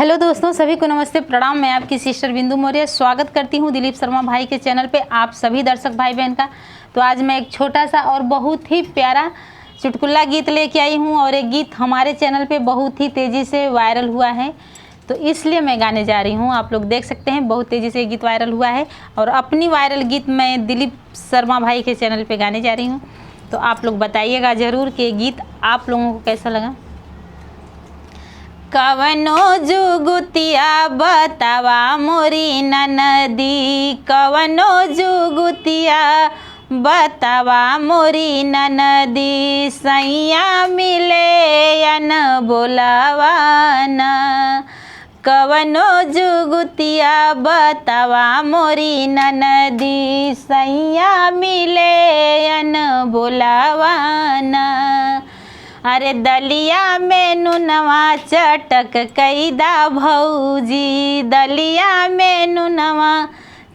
Hello दोस्तों, सभी को नमस्ते प्रणाम। मैं आपकी सिस्टर बिंदु मौर्य स्वागत करती हूं दिलीप शर्मा भाई के चैनल पे आप सभी दर्शक भाई बहन का। तो आज मैं एक छोटा सा और बहुत ही प्यारा चुटकुला गीत लेके आई हूं और एक गीत हमारे चैनल पे बहुत ही तेज़ी से वायरल हुआ है, तो इसलिए मैं गाने जा रही हूँ। आप लोग देख सकते हैं बहुत तेज़ी से गीत वायरल हुआ है और अपनी वायरल गीत मैं दिलीप शर्मा भाई के चैनल पर गाने जा रही हूँ। तो आप लोग बताइएगा ज़रूर कि गीत आप लोगों को कैसा लगा। कवनो जुगुतिया बतावा मोरी ननदी, कवनो जुगुतिया बतावा मोरी ननदी, सैया मिले या न बोलावा ना। कवनो जुगुतिया बतावा मोरी ननदी, सैया मिले या न बोलावा ना। अरे दलिया में नुनवा चटक कैदा भौजी, दलिया में नुनवा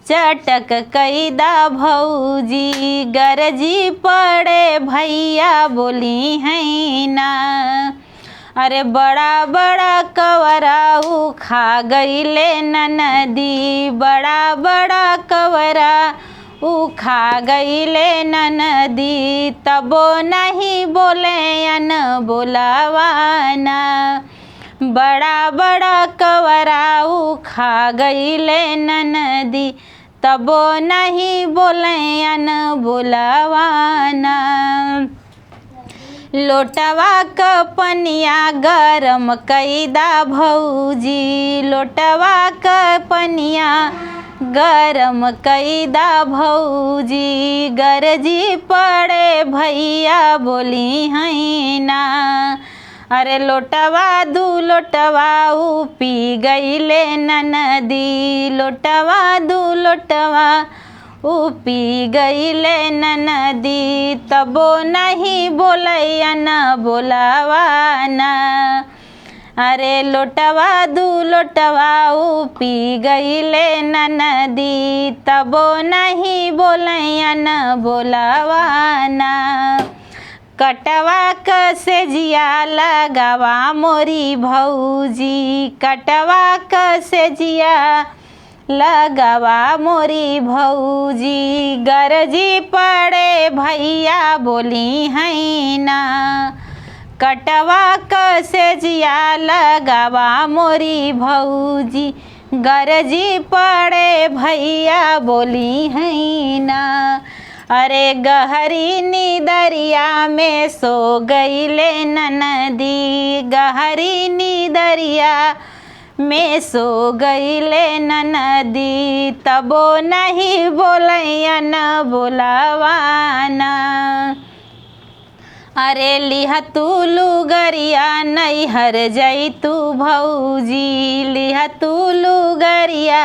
चटक कैदा भौजी, गरजी पड़े भैया बोली हैं ना। अरे बड़ा बड़ा कवरा खा गईले ननदी, बड़ा बड़ा कवरा खा गईले ननदी, तबो नहीं बोले या न बोलावाना। बड़ा बड़ा कवरा खा गईले ननदी, तबो नहीं बोले या न बोलावाना। लोटवा क पनिया गरम कैदा भौजी, लोटवा क पनिया गरम कैदा भौजी, गरजी पड़े भैया बोली हैं ना। अरे लोटवा दू लोटवा पी गईले ननदी, लोटवा दू लोटवा पी गईले ननदी, तबो नहीं बोलैया न बोलावाना। अरे लोटवा दू लोटवा पी गईले ननदी, तबो नहीं बोलैया न बोलावाना। कटवा क सेजिया लगावा मोरी भौजी, कटवा क सेजिया लगावा मोरी भौजी, गरजी पड़े भैया बोली हैं ना। कटवा क सेजिया लगावा मोरी भौजी, गरजी पड़े भैया बोली हैं ना। अरे गहरी नीदरिया में सो गईले ननदी, गहरी नीदरिया में सो गईले ननदी, तबो नहीं बोलैया न बोलावाना। अरे लिहा तू लुगरिया नैहर जैतू भौजी, लिहा तू लुगरिया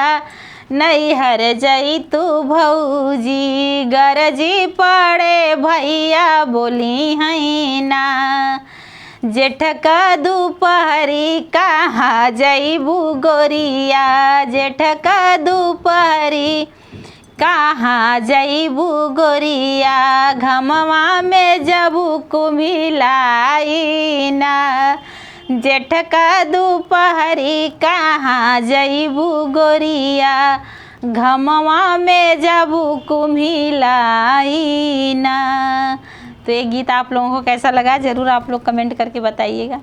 नैहर जैतू भौजी, गरजी पड़े भैया बोली हैं ना। जेठ का दोपहरी कहाँ जैबू गोरिया, जेठ का दोपहरी कहाँ जैबू गोरिया, घमवा में जबू कुम्हिलाई ना। जेठ का दोपहरी कहाँ जैबू गोरिया, घमवा में जबू कुम्हिलाई ना। तो ये गीत आप लोगों को कैसा लगा ज़रूर आप लोग कमेंट करके बताइएगा।